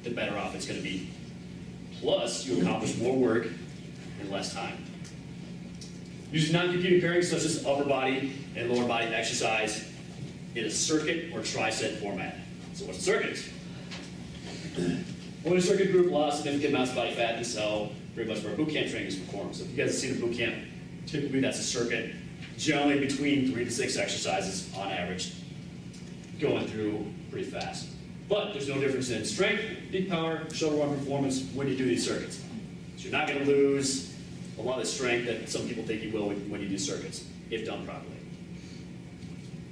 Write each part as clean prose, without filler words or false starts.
the better off it's going to be. Plus, you accomplish more work in less time. Using non-computing pairings such as upper body and lower body exercise in a circuit or tri-set format. So what's a circuit? When a circuit group lost significant amounts of body fat, this is how pretty much our boot camp training is performed. So if you guys have seen a boot camp, typically that's a circuit, generally between 3 to 6 exercises on average, going through pretty fast. But there's no difference in strength, peak power, shoulder run performance when you do these circuits. So you're not going to lose a lot of strength that some people think you will when you do circuits, if done properly.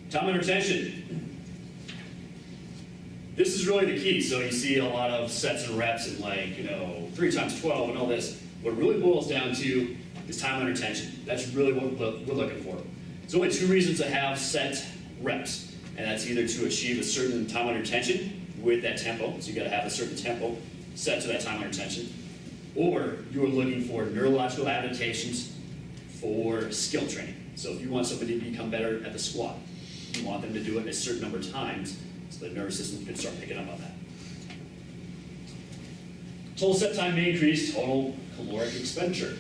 Time under tension. This is really the key. So you see a lot of sets and reps and 3 times 12 and all this. What it really boils down to is time under tension. That's really what we're looking for. There's only 2 reasons to have set reps, and that's either to achieve a certain time under tension with that tempo, so you got to have a certain tempo set to that time under tension, or you are looking for neurological adaptations for skill training. So if you want somebody to become better at the squat, you want them to do it a certain number of times so the nervous system can start picking up on that. Total set time may increase total caloric expenditure.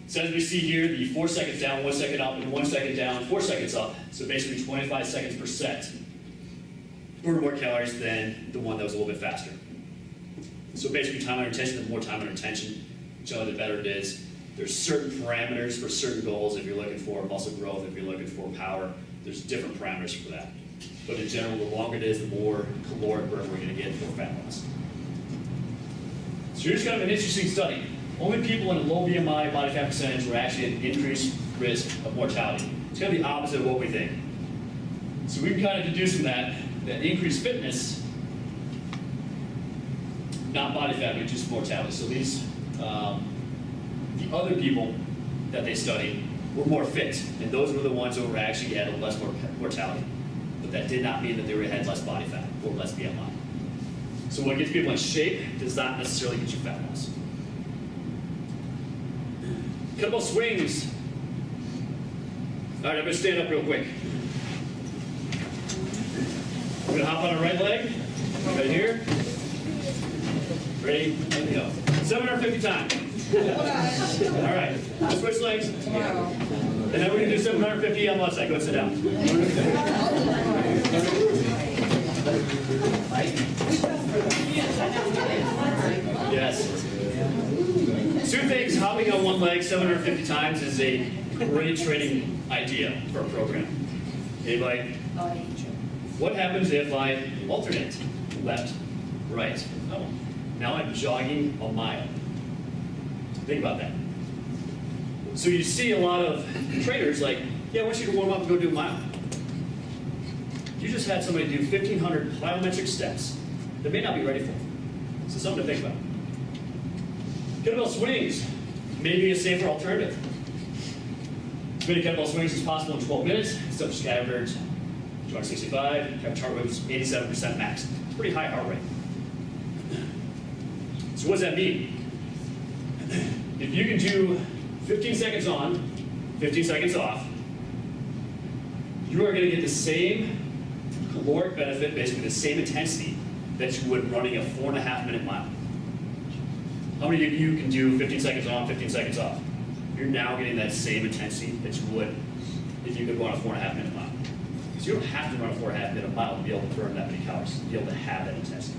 So as we see here, the 4 seconds down, 1 second up, and 1 second down, 4 seconds up. So basically 25 seconds per set burned more calories than the one that was a little bit faster. So basically time under tension, the more time under tension, generally the better it is. There's certain parameters for certain goals. If you're looking for muscle growth, if you're looking for power, there's different parameters for that. But in general, the longer it is, the more caloric burn we're going to get for fat loss. So here's kind of an interesting study. Only people in a low BMI body fat percentage were actually at increased risk of mortality. It's kind of the opposite of what we think. So we can kind of deduce from that increased fitness, not body fat, but just mortality. So these, the other people that they studied were more fit, and those were the ones who were actually had less mortality. But that did not mean that they had less body fat or less BMI. So what gets people in shape does not necessarily get you fat loss. Kettlebell swings. All right, I'm going to stand up real quick. I'm going to hop on the right leg, right here. Ready? Let me go. 750 times. All right, let's switch legs. And then we're going to do 750 on the left side. Go ahead, sit down. Yes. 2 things, hopping on one leg 750 times is a great training idea for a program. Anybody? What happens if I alternate left, right? Oh, now I'm jogging a mile. Think about that. So you see a lot of trainers like, yeah, I want you to warm up and go do a mile. You just had somebody do 1,500 plyometric steps that may not be ready for. So something to think about. Kettlebell swings may be a safer alternative. As many kettlebell swings as possible in 12 minutes. Subject average 265, average heart rate was 87% max. It's pretty high heart rate. So what does that mean? If you can do 15 seconds on, 15 seconds off, you are going to get the same caloric benefit, basically the same intensity that you would running a 4.5-minute mile. How many of you can do 15 seconds on, 15 seconds off? You're now getting that same intensity that you would if you could run a 4.5-minute mile. Because you don't have to run a 4.5-minute mile to be able to burn that many calories, to be able to have that intensity.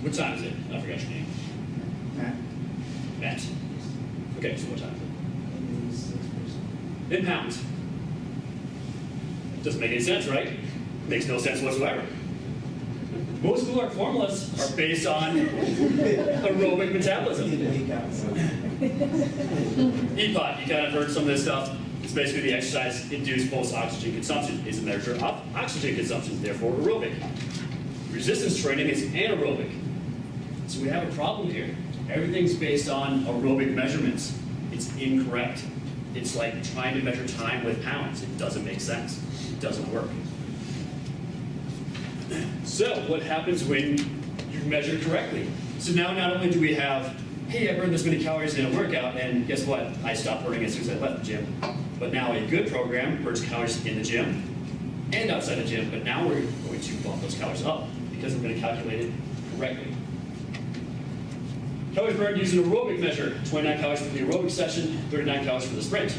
What time is it? I forgot your name. Matt. Okay, so what time is it? In pounds. Doesn't make any sense, right? Makes no sense whatsoever. Most caloric formulas are based on aerobic metabolism. EPOC, you kind of heard some of this stuff. It's basically the exercise-induced post-oxygen consumption is a measure of oxygen consumption, therefore aerobic. Resistance training is anaerobic. So we have a problem here. Everything's based on aerobic measurements. It's incorrect. It's like trying to measure time with pounds. It doesn't make sense. It doesn't work. So what happens when you measure correctly? So now not only do we have, hey, I burned this many calories in a workout, and guess what? I stopped burning as soon as I left the gym. But now a good program burns calories in the gym and outside the gym, but now we're going to bump those calories up because we're going to calculate it correctly. Calories burned using aerobic measure, 29 calories for the aerobic session, 39 calories for the sprint.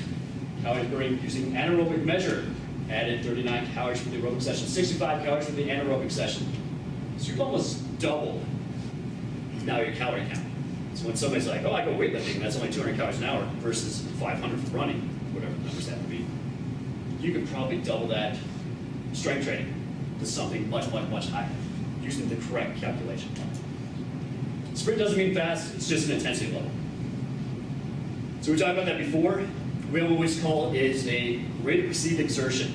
Calories burned using anaerobic measure, added 39 calories for the aerobic session, 65 calories for the anaerobic session. So you've almost doubled now your calorie count. So when somebody's like, oh, I go weightlifting, that's only 200 calories an hour versus 500 for running, whatever the numbers happen to be, you could probably double that strength training to something much, much, much higher using the correct calculation. Sprint doesn't mean fast, it's just an intensity level. So we talked about that before. We have what we call is a rate of perceived exertion.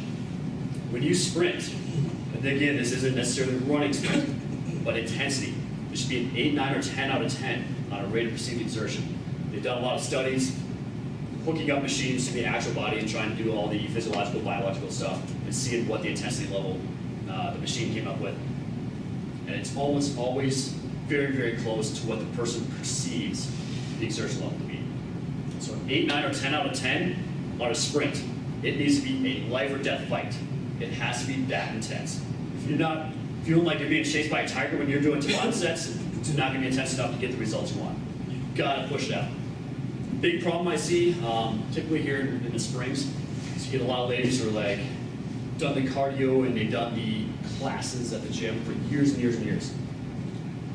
When you sprint, and again, this isn't necessarily running sprint, but intensity. It should be an 8, 9, or 10 out of 10 on a rate of perceived exertion. They've done a lot of studies hooking up machines to the actual body and trying to do all the physiological, biological stuff and seeing what the intensity level the machine came up with. And it's almost always very, very close to what the person perceives the exertion level to be. So an 8, 9, or 10 out of 10 on a sprint, it needs to be a life or death fight. It has to be that intense. If you're not feeling like you're being chased by a tiger when you're doing Tabata sets, it's not going to be intense enough to get the results you want. You've got to push it out. Big problem I see, typically here in the springs, is you get a lot of ladies who are like, done the cardio and they've done the classes at the gym for years and years and years.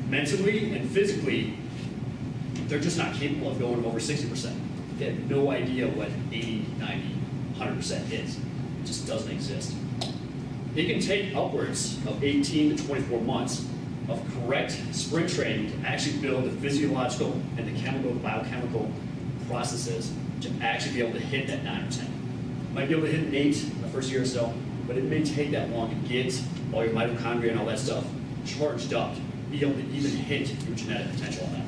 Mentally and physically, they're just not capable of going over 60%. They have no idea what 80, 90, 100% is. It just doesn't exist. It can take upwards of 18 to 24 months of correct sprint training to actually build the physiological and the chemical, biochemical processes to actually be able to hit that 9 or 10. You might be able to hit an 8 in the first year or so, but it may take that long to get all your mitochondria and all that stuff charged up to be able to even hit your genetic potential on that.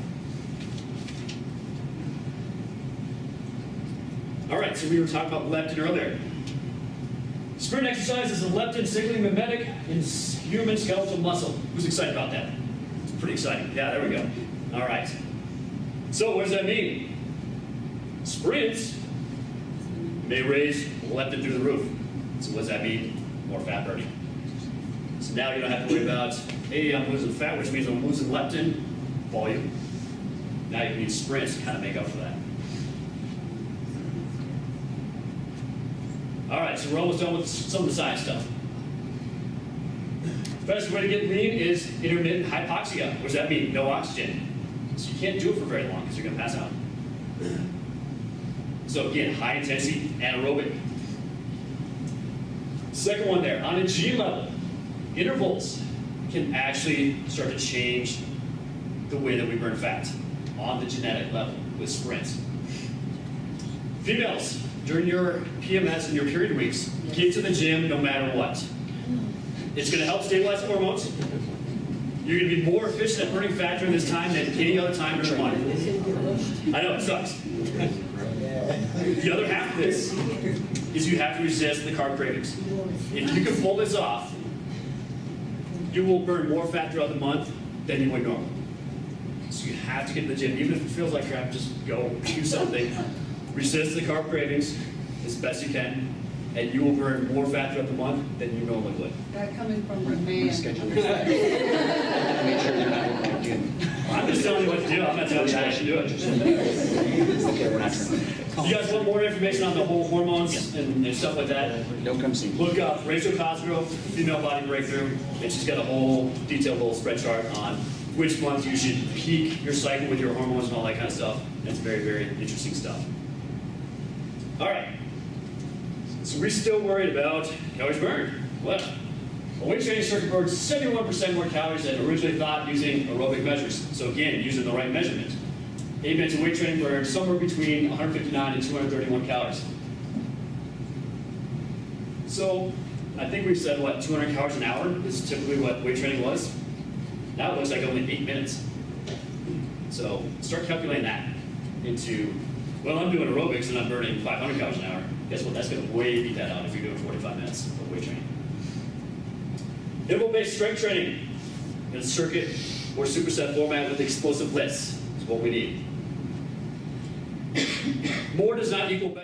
All right, so we were talking about leptin earlier. Sprint exercise is a leptin signaling mimetic in human skeletal muscle. Who's excited about that? It's pretty exciting. Yeah, there we go. All right. So what does that mean? Sprints may raise leptin through the roof. So what does that mean? More fat burning. So now you don't have to worry about, hey, I'm losing fat, which means I'm losing leptin volume. Now you can use sprints to kind of make up for that. All right, so we're almost done with some of the science stuff. The best way to get lean is intermittent hypoxia. What does that mean? No oxygen. So you can't do it for very long because you're going to pass out. So again, high intensity anaerobic. Second one there, on a G level, intervals can actually start to change the way that we burn fat on the genetic level with sprints. Females, during your PMS and your period weeks, get to the gym no matter what. It's going to help stabilize hormones. You're going to be more efficient at burning fat during this time than any other time during the month. I know, it sucks. The other half of this is you have to resist the carb cravings. If you can pull this off, you will burn more fat throughout the month than you would normally. So you have to get to the gym. Even if it feels like crap, just go do something. Resist the carb cravings as best you can, and you will burn more fat throughout the month than you normally would. That coming from a man. Make sure you're not working again. I'm just telling you what to do. I'm not telling you how you should do it. Okay, we're not trying. If you guys want more information on the whole hormones and stuff like that, Don't come see me. look up Rachel Cosgrove, Female Body Breakthrough, and she's got a whole detailed little spread chart on which months you should peak your cycle with your hormones and all that kind of stuff. And it's very, very interesting stuff. All right. So we're still worried about calories burned. Well, a weight training circuit burns 71% more calories than originally thought using aerobic measures. So again, using the right measurement. Amen to weight training burns somewhere between 159 and 231 calories. So I think we've said, what, 200 calories an hour is typically what weight training was. Now it looks like only 8 minutes. So start calculating that into, well, I'm doing aerobics and I'm burning 500 calories an hour. Guess what? That's going to way beat that out if you're doing 45 minutes of weight training. Interval-based strength training in a circuit or superset format with explosive lifts is what we need. More does not equal better.